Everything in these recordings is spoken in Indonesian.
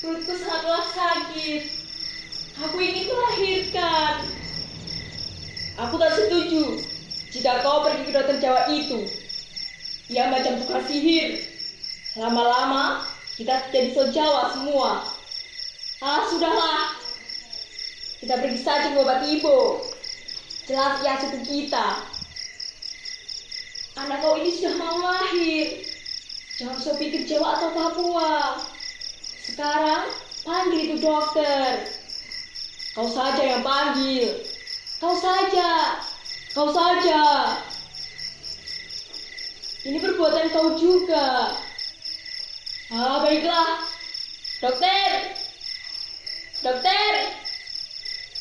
Perutku sangatlah sakit. Aku ingin melahirkan. Aku tak setuju jika kau pergi ke dokter Jawa itu. Ia macam tukar sihir. Lama-lama kita jadi so Jawa semua. Sudahlah. Kita pergi saja ke obat ibu. Jelas ia suku kita. Anak kau ini sudah mau lahir. Jangan so pikir Jawa atau Papua. Sekarang panggil itu dokter. Kau saja yang panggil. Kau saja. Kau saja. Ini perbuatan kau juga. Baiklah. Dokter. Dokter.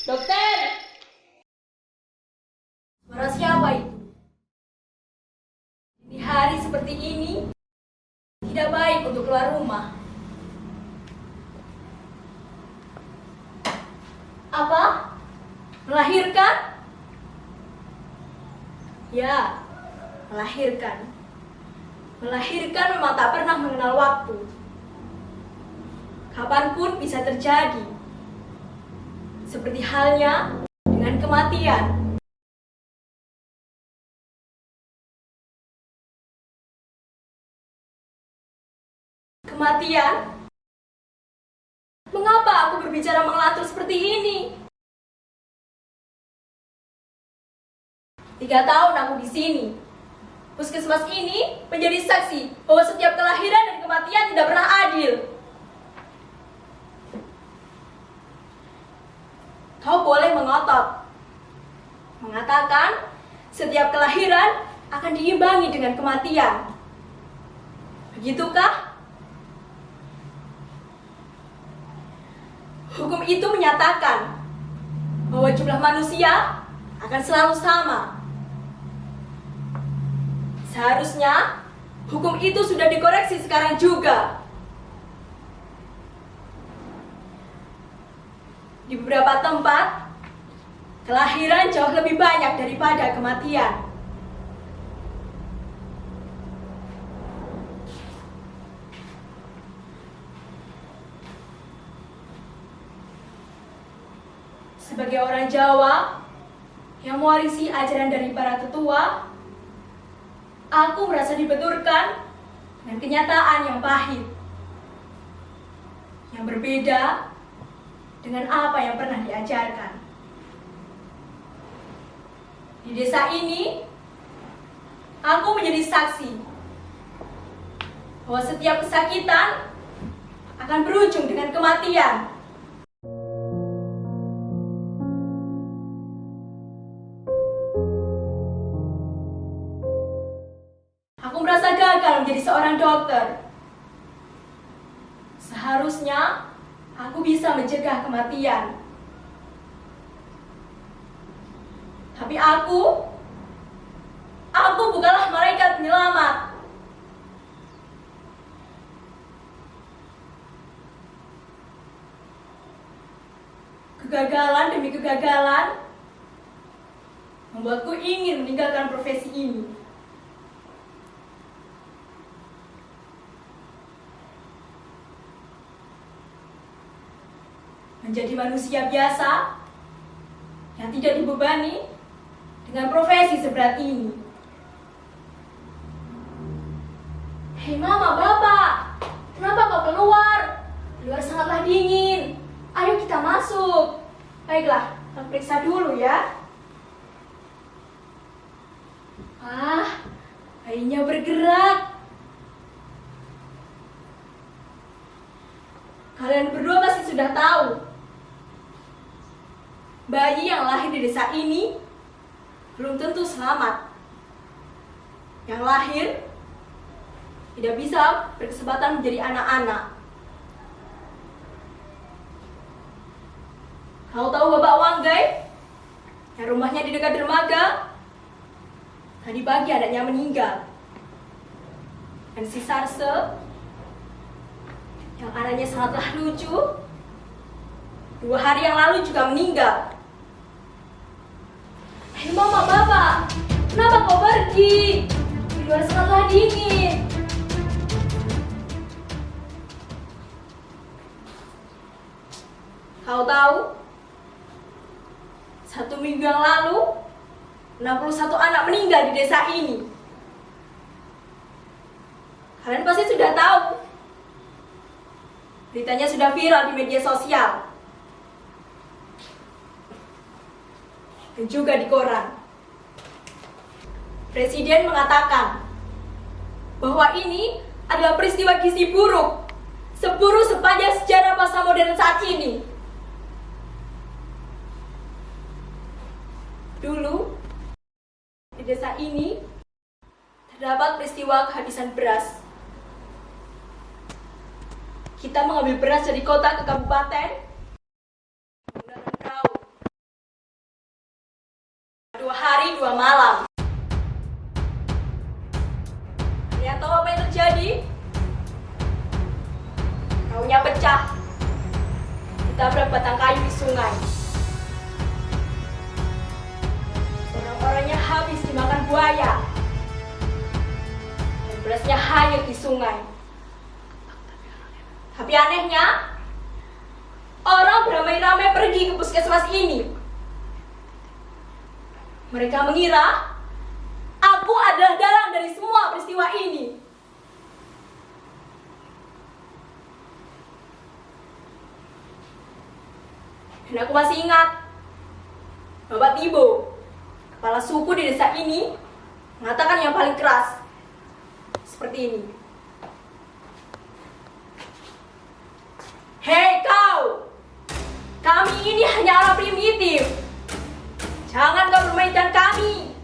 Dokter. Suara siapa itu? Di hari seperti ini tidak baik untuk keluar rumah. Apa? Melahirkan? Ya, melahirkan. Melahirkan memang tak pernah mengenal waktu. Kapanpun bisa terjadi. Seperti halnya dengan kematian. Kematian? Mengapa aku berbicara mengelantur seperti ini? 3 tahun aku di sini. Puskesmas ini menjadi saksi bahwa setiap kelahiran dan kematian tidak pernah adil. Kau boleh mengotot, mengatakan setiap kelahiran akan diimbangi dengan kematian. Begitukah? Hukum itu menyatakan bahwa jumlah manusia akan selalu sama. Seharusnya hukum itu sudah dikoreksi sekarang juga. Di beberapa tempat, kelahiran jauh lebih banyak daripada kematian. Sebagai orang Jawa yang mewarisi ajaran dari para tetua, aku merasa dibenturkan dengan kenyataan yang pahit, yang berbeda dengan apa yang pernah diajarkan. Di desa ini, aku menjadi saksi bahwa setiap kesakitan akan berujung dengan kematian. Aku merasa gagal menjadi seorang dokter. Seharusnya aku bisa mencegah kematian. Tapi aku bukanlah malaikat penyelamat. Kegagalan demi kegagalan membuatku ingin meninggalkan profesi ini. Menjadi manusia biasa yang tidak dibebani dengan profesi seberat ini. Hei mama, bapak, kenapa kau keluar? Luar sangatlah dingin. Ayo kita masuk. Baiklah, kita periksa dulu ya. Bayinya bergerak. Kalian berdua pasti sudah tahu, bayi yang lahir di desa ini belum tentu selamat. Yang lahir tidak bisa berkesempatan menjadi anak-anak. Kau tahu Bapak Wanggai yang rumahnya di dekat dermaga? Tadi pagi anaknya meninggal. Dan si Sarse yang anaknya sangatlah lucu 2 hari yang lalu juga meninggal. Hei mama, bapak, kenapa kau pergi? Di luar sangatlah dingin. Kau tahu? 1 minggu yang lalu, 61 anak meninggal di desa ini. Kalian pasti sudah tahu. Beritanya sudah viral di media sosial. Dan juga di koran. Presiden mengatakan bahwa ini adalah peristiwa gizi buruk seburuk sepanjang sejarah masa modern saat ini. Dulu, di desa ini terdapat peristiwa kehabisan beras. Kita mengambil beras dari kota ke kabupaten menggunakan perahu. 2 hari 2 malam. Kalian tahu apa yang terjadi? Perahunya pecah. Ditabrak batang kayu di sungai. Orang-orangnya habis dimakan buaya. Dan berasnya hanyut di sungai. Tapi anehnya, orang beramai-ramai pergi ke puskesmas ini. Mereka mengira aku adalah dalang dari semua peristiwa ini. Dan aku masih ingat, Bapak Tibo, kepala suku di desa ini, mengatakan yang paling keras. Seperti ini. Hei kau! Kami ini hanya orang primitif. Jangan kau bermainkan kami.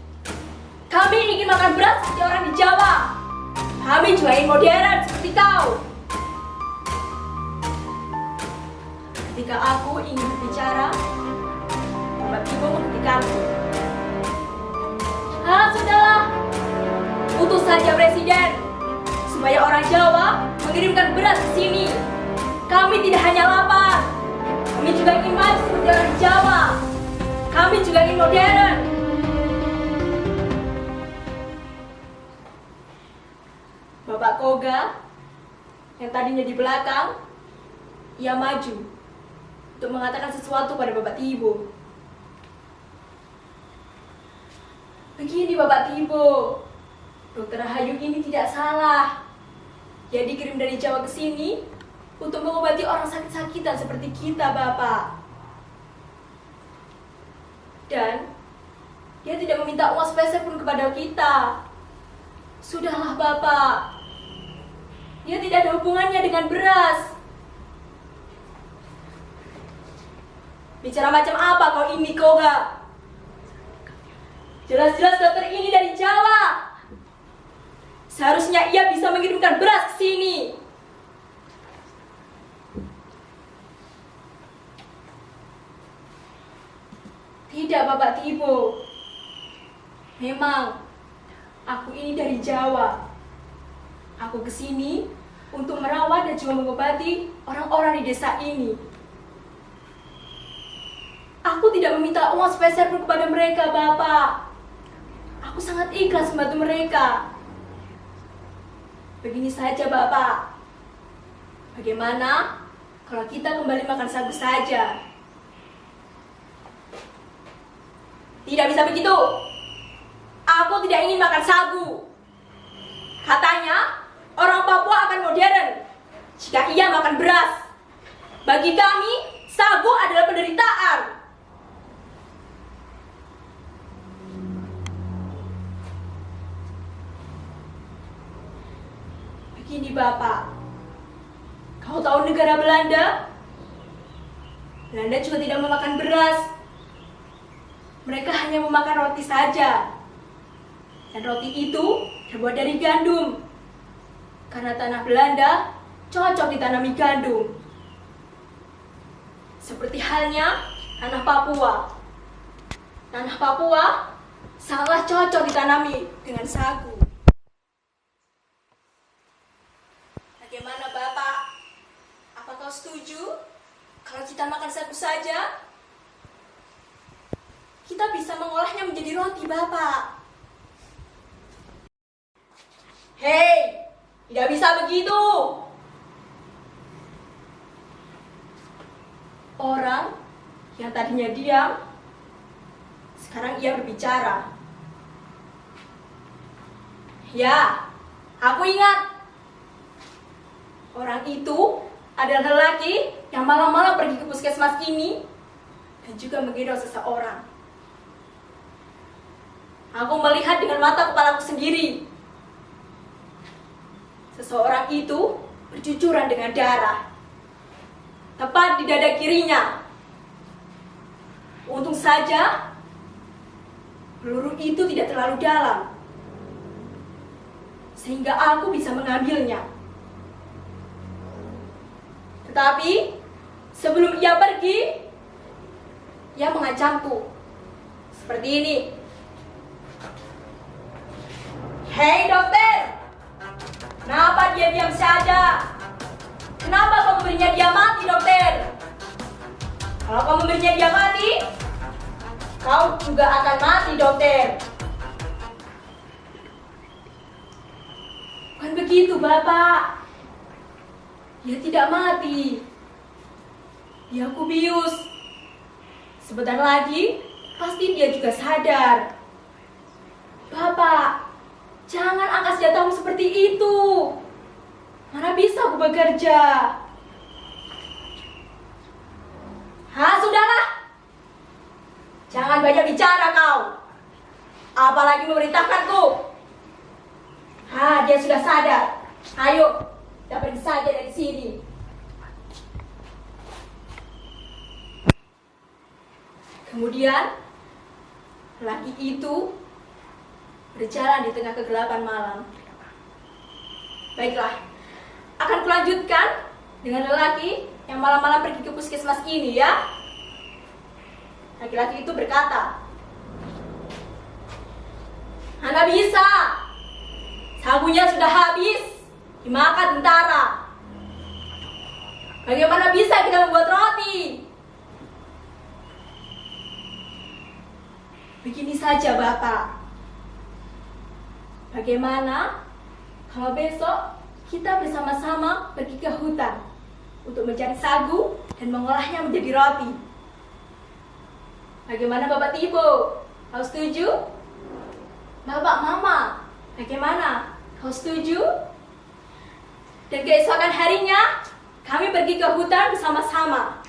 Kami ingin makan beras seperti orang di Jawa. Kami juga ingin modern seperti kau. Ketika aku ingin berbicara, Bapak Tibo menghentikanku. Sudahlah. Utus saja Presiden supaya orang Jawa mengirimkan beras ke sini. Kami tidak hanya lapar, kami juga ingin maju seperti orang di Jawa. Kami juga ingin modern. Bapak Koga yang tadinya di belakang, ia maju untuk mengatakan sesuatu pada Bapak Tibo. Begini Bapak Tibo, Dokter Rahayu ini tidak salah. Dia dikirim dari Jawa ke sini untuk mengobati orang sakit-sakitan seperti kita, Bapak. Dan dia tidak meminta uang sepeser pun kepada kita. Sudahlah, Bapak. Dia tidak ada hubungannya dengan beras. Bicara macam apa kau ini, Koga? Jelas-jelas dokter ini dari Jawa. Seharusnya ia bisa mengirimkan beras ke sini. Tidak, Bapak Tibo. Memang aku ini dari Jawa. Aku kesini untuk merawat dan juga mengobati orang-orang di desa ini. Aku tidak meminta uang sepeser pun kepada mereka, Bapak. Aku sangat ikhlas membantu mereka. Begini saja, Bapak. Bagaimana kalau kita kembali makan sagu saja? Tidak bisa begitu. Aku tidak ingin makan sagu. Katanya, orang Papua akan modern jika ia makan beras. Bagi kami, sagu adalah penderitaan. Begini, Bapak. Kau tahu negara Belanda? Belanda juga tidak memakan beras. Mereka hanya memakan roti saja. Dan roti itu terbuat dari gandum. Karena tanah Belanda cocok ditanami gandum. Seperti halnya tanah Papua. Tanah Papua sangatlah cocok ditanami dengan sagu. Bagaimana, Bapak? Apa kau setuju kalau kita makan sagu saja? Kita bisa mengolahnya menjadi roti, Bapak. Hei, tidak bisa begitu. Orang yang tadinya diam, sekarang ia berbicara. Ya, aku ingat. Orang itu adalah lelaki yang malam-malam pergi ke puskesmas ini dan juga menggendong seseorang. Aku melihat dengan mata kepalaku sendiri. Seseorang itu bercucuran dengan darah, tepat di dada kirinya. Untung saja peluru itu tidak terlalu dalam, sehingga aku bisa mengambilnya. Tetapi sebelum ia pergi, ia mengancamku seperti ini. Hei dokter, kenapa dia diam saja? Kenapa kau memberinya dia mati, dokter? Kalau kau memberinya dia mati, kau juga akan mati, dokter. Bukan begitu, Bapak. Dia tidak mati. Dia kubius. Sebentar lagi, pasti dia juga sadar. Bapak, jangan angkat senjatamu seperti itu. Mana bisa aku bekerja? Sudahlah. Jangan banyak bicara kau. Apalagi memerintahkanku. Dia sudah sadar. Ayo, kita pergi saja dari sini. Kemudian, lelaki itu berjalan di tengah kegelapan malam. Baiklah, akan kulanjutkan dengan lelaki yang malam-malam pergi ke puskesmas ini ya. Laki-laki itu berkata, "Anda bisa. Sagunya sudah habis dimakan tentara. Bagaimana bisa kita membuat roti?" Begini saja, Bapak. Bagaimana kalau besok kita bersama-sama pergi ke hutan untuk mencari sagu dan mengolahnya menjadi roti? Bagaimana Bapak Tibo? Kau setuju? Bapak Mama, bagaimana? Kau setuju? Dan keesokan harinya kami pergi ke hutan bersama-sama.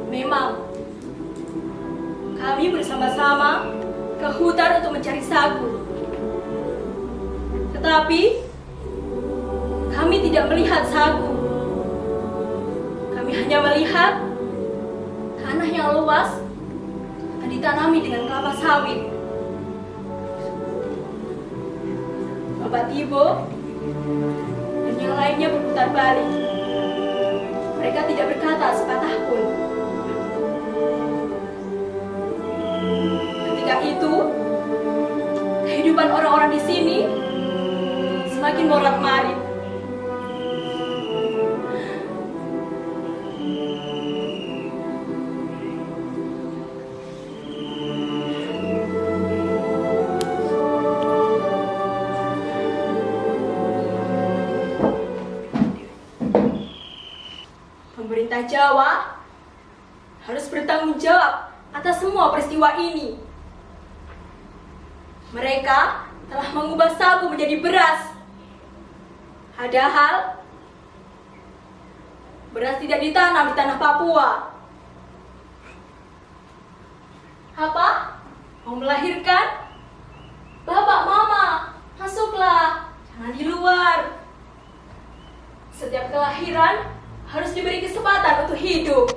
Memang, kami bersama-sama ke hutan untuk mencari sagu. Tetapi, kami tidak melihat sagu. Kami hanya melihat tanah yang luas dan ditanami dengan kelapa sawit. Bapak Tibo dan yang lainnya berputar balik. Mereka tidak berkata sepatah pun. Ketika itu, kehidupan orang-orang di sini semakin morat-marit. Pemerintah Jawa harus bertanggung jawab atas semua peristiwa ini. Mereka telah mengubah sagu menjadi beras. Padahal beras tidak ditanam di tanah Papua. Apa? Mau melahirkan? Bapak, Mama, masuklah. Jangan di luar. Setiap kelahiran harus diberi kesempatan untuk hidup.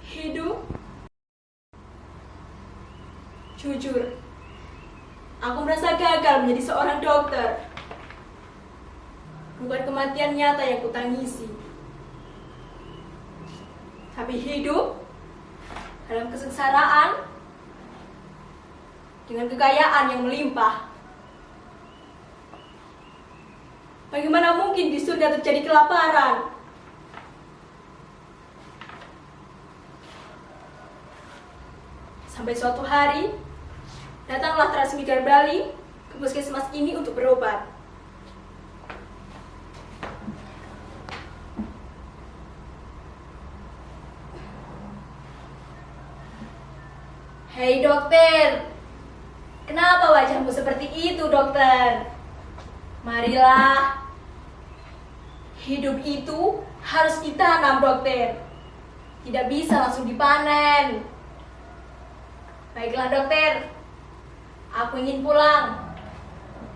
Hidup Jujur, aku merasa gagal menjadi seorang dokter. Bukan kematian nyata yang kutangisi, tapi hidup dalam kesengsaraan dengan kekayaan yang melimpah. Bagaimana mungkin di surga terjadi kelaparan? Sampai suatu hari, datanglah transmigran Bali ke puskesmas ini untuk berobat. Hei dokter, kenapa wajahmu seperti itu dokter? Marilah, hidup itu harus ditanam dokter, tidak bisa langsung dipanen. Baiklah dokter, aku ingin pulang.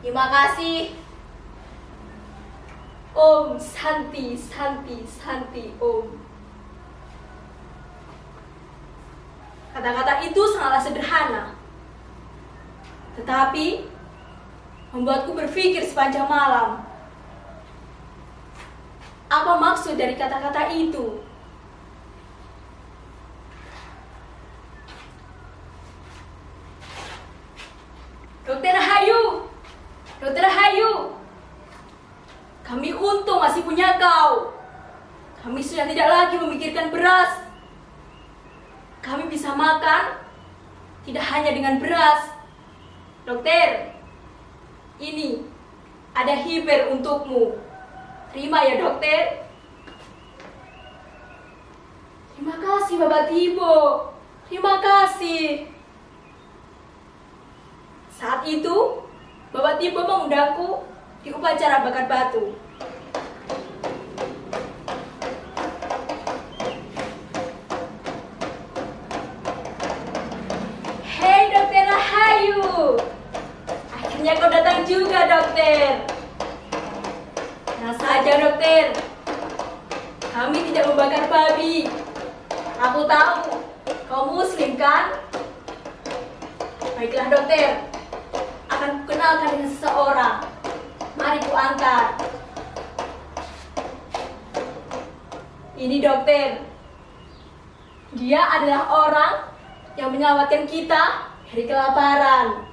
Terima kasih. Om Santi, Santi, Santi, Om. Kata-kata itu sangatlah sederhana, tetapi membuatku berpikir sepanjang malam. Apa maksud dari kata-kata itu? Dokter Rahayu, Dokter Rahayu, kami untung masih punya kau. Kami sudah tidak lagi memikirkan beras. Kami bisa makan tidak hanya dengan beras. Dokter, ini ada hiper untukmu. Terima ya dokter. Terima kasih Bapak Tibo. Terima kasih. Saat itu, Bapak Tibo mengundangku di upacara bakar batu. Hei Dokter Rahayu, akhirnya kau datang juga dokter. Tenang saja dokter, kami tidak membakar babi. Aku tahu kau muslim kan? Baiklah dokter, akan kukenalkan dengan seseorang. Mari ku antar. Ini dokter, dia adalah orang yang menyelamatkan kita dari kelaparan.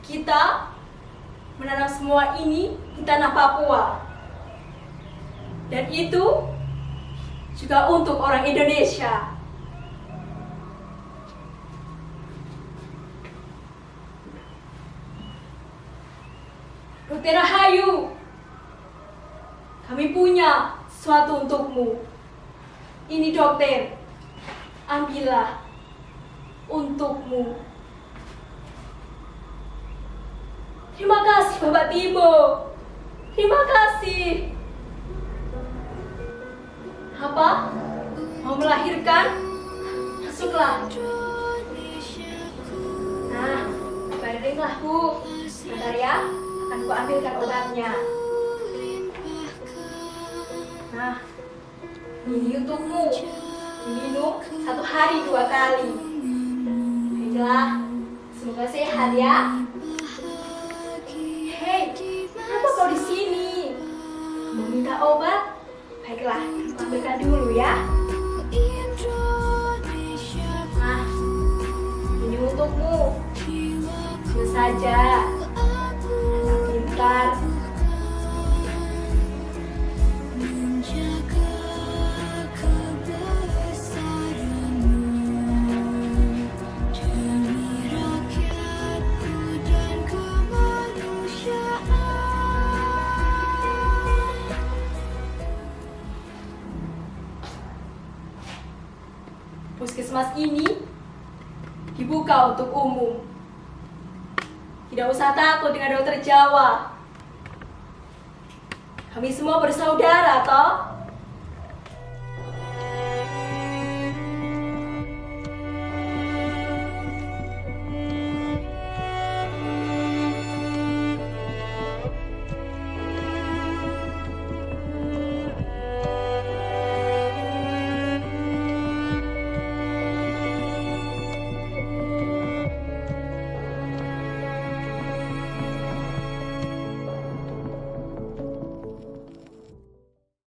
Kita menanam semua ini di tanah Papua. Dan itu juga untuk orang Indonesia. Dokter Rahayu, kami punya sesuatu untukmu. Ini dokter, ambillah untukmu. Terima kasih Bapak Tibo. Terima kasih. Apa? Mau melahirkan? Masuklah. Nah, baringlah Bu. Bentar ya, akan ku ambilkan obatnya. Nah, ini untukmu. Diminum 1 hari 2 kali. Baiklah, semoga sehat ya. Hei, kenapa kau di sini? Mau minta obat? Baiklah, ambilkan dulu ya. Nah, ini untukmu. Terus saja. Anak pintar. Puskesmas ini dibuka untuk umum. Tidak usah takut dengan dokter Jawa. Kami semua bersaudara, toh.